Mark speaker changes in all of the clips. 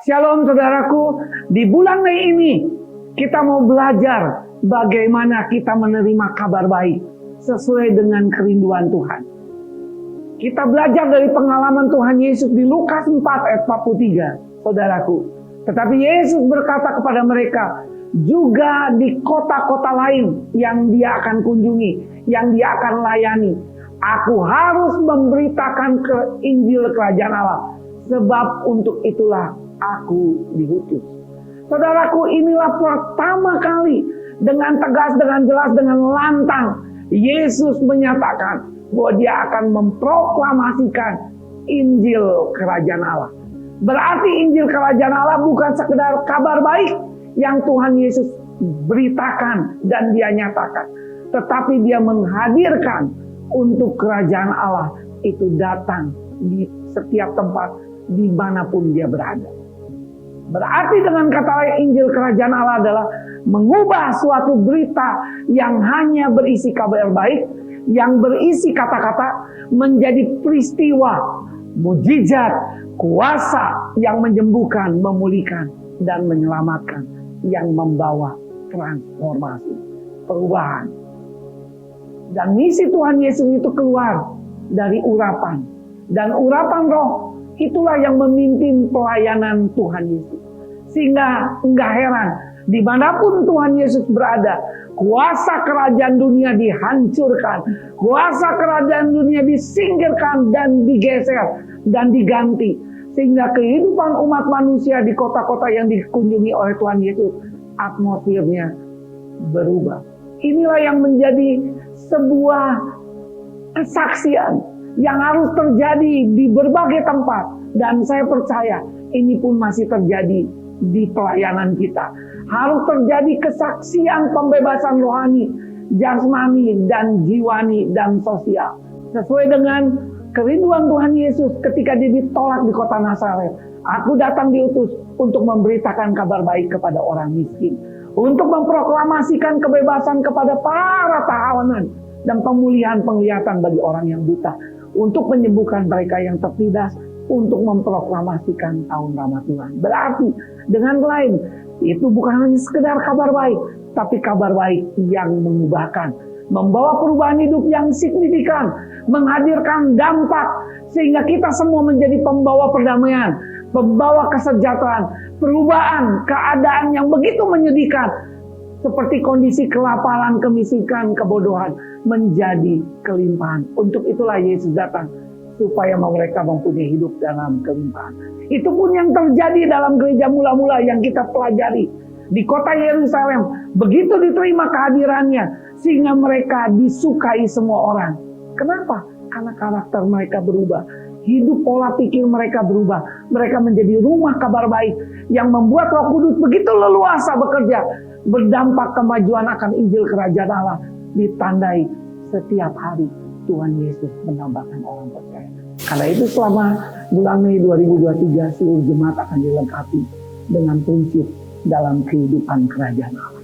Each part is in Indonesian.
Speaker 1: Shalom saudaraku, di bulan Mei ini kita mau belajar bagaimana kita menerima kabar baik sesuai dengan kerinduan Tuhan. Kita belajar dari pengalaman Tuhan Yesus di Lukas 4 ayat 43, saudaraku. Tetapi Yesus berkata kepada mereka, juga di kota-kota lain yang dia akan kunjungi, yang dia akan layani, aku harus memberitakan Injil kerajaan Allah, sebab untuk itulah aku diutus. Saudaraku, inilah pertama kali dengan tegas, dengan jelas, dengan lantang Yesus menyatakan bahwa dia akan memproklamasikan Injil kerajaan Allah. Berarti Injil kerajaan Allah bukan sekedar kabar baik yang Tuhan Yesus beritakan dan dia nyatakan, tetapi dia menghadirkan untuk kerajaan Allah itu datang di setiap tempat dimanapun dia berada. Berarti dengan kata lain, Injil kerajaan Allah adalah mengubah suatu berita yang hanya berisi kabar baik, yang berisi kata-kata, menjadi peristiwa, mujizat, kuasa yang menyembuhkan, memulihkan, dan menyelamatkan, yang membawa transformasi, perubahan. Dan misi Tuhan Yesus itu keluar dari urapan. Dan urapan roh itulah yang memimpin pelayanan Tuhan Yesus. Sehingga enggak heran, dimanapun Tuhan Yesus berada, kuasa kerajaan dunia dihancurkan, kuasa kerajaan dunia disingkirkan dan digeser dan diganti. Sehingga kehidupan umat manusia di kota-kota yang dikunjungi oleh Tuhan Yesus, atmosfernya berubah. Inilah yang menjadi sebuah kesaksian yang harus terjadi di berbagai tempat. Dan saya percaya ini pun masih terjadi di pelayanan kita. Harus terjadi kesaksian pembebasan rohani, jasmani, dan jiwani, dan sosial. Sesuai dengan kerinduan Tuhan Yesus ketika dia ditolak di kota Nazaret. Aku datang diutus untuk memberitakan kabar baik kepada orang miskin. Untuk memproklamasikan kebebasan kepada para tahanan dan pemulihan penglihatan bagi orang yang buta. Untuk menyembuhkan mereka yang tertindas, untuk memproklamasikan tahun Rama Tuhan. Berarti dengan lain, itu bukan hanya sekedar kabar baik, tapi kabar baik yang mengubahkan, membawa perubahan hidup yang signifikan, menghadirkan dampak, sehingga kita semua menjadi pembawa perdamaian, pembawa kesejahteraan, perubahan keadaan yang begitu menyedihkan, seperti kondisi kelaparan, kemiskinan, kebodohan, menjadi kelimpahan. Untuk itulah Yesus datang, supaya mereka mempunyai hidup dalam kelimpahan. Itu pun yang terjadi dalam gereja mula-mula yang kita pelajari di kota Yerusalem. Begitu diterima kehadirannya, sehingga mereka disukai semua orang. Kenapa? Karena karakter mereka berubah. Hidup pola pikir mereka berubah. Mereka menjadi rumah kabar baik yang membuat Roh Kudus begitu leluasa bekerja, berdampak kemajuan akan Injil kerajaan Allah, ditandai setiap hari Tuhan Yesus menambahkan orang percaya. Karena itu selama bulan Mei 2023 seluruh jemaat akan dilengkapi dengan prinsip dalam kehidupan kerajaan Allah.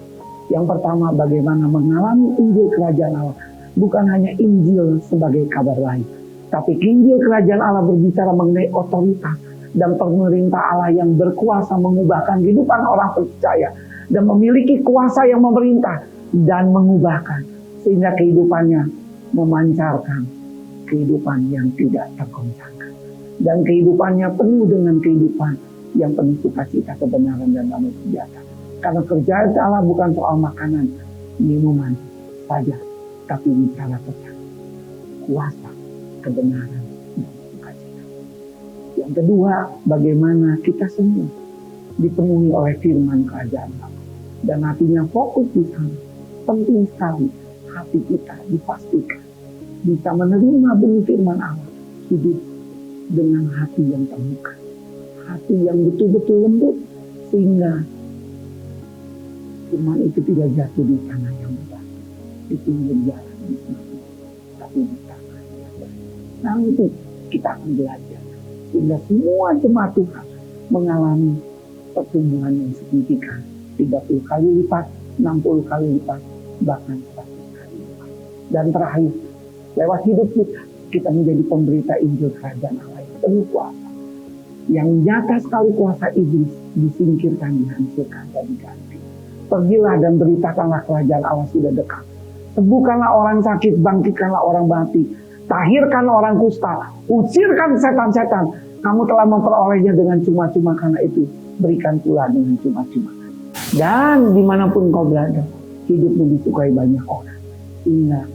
Speaker 1: Yang pertama, bagaimana mengalami Injil kerajaan Allah. Bukan hanya Injil sebagai kabar baik, tapi Injil kerajaan Allah berbicara mengenai otoritas dan pemerintah Allah yang berkuasa mengubahkan kehidupan orang percaya dan memiliki kuasa yang memerintah dan mengubahkan, sehingga kehidupannya memancarkan kehidupan yang tidak tergoncangkan, dan kehidupannya penuh dengan kehidupan yang penuh sukacita, kebenaran, dan damai sejahtera. Karena kerjaan Allah bukan soal makanan, minuman saja, tapi bicara tentang kuasa, kebenaran, dan sukacita. Yang kedua, bagaimana kita semua dipenuhi oleh firman kerajaan Allah, dan hatinya fokus di sana. Penting sekali hati kita dipastikan bisa menerima benih firman Allah, hidup dengan hati yang terbuka, hati yang betul-betul lembut, sehingga firman itu tidak jatuh di tanah yang berat, di pinggir jalan, tapi di tanah yang berat. Nanti kita akan belajar, sehingga semua jemaat Tuhan mengalami pertumbuhan yang signifikan, 30 kali lipat, 60 kali lipat, bahkan 100 kali lipat. Dan terakhir, lewat hidup kita menjadi pemberita Injil kerajaan Allah yang penuh kuasa. Yang nyata sekali kuasa iblis disingkirkan, dihancurkan, dan diganti. Pergilah dan beritakanlah kerajaan Allah sudah dekat. Sembuhkanlah orang sakit, bangkitkanlah orang mati. Tahirkan orang kusta, usirkan setan-setan. Kamu telah memperolehnya dengan cuma-cuma, karena itu berikan pula dengan cuma-cuma. Dan dimanapun kau berada, hidupmu disukai banyak orang. Ingat,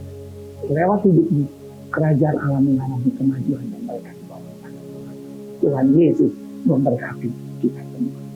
Speaker 1: lewat hidupmu, kerajaan Allah mengalami kemajuan dan berkat. Tuhan Yesus memberkati kita semua.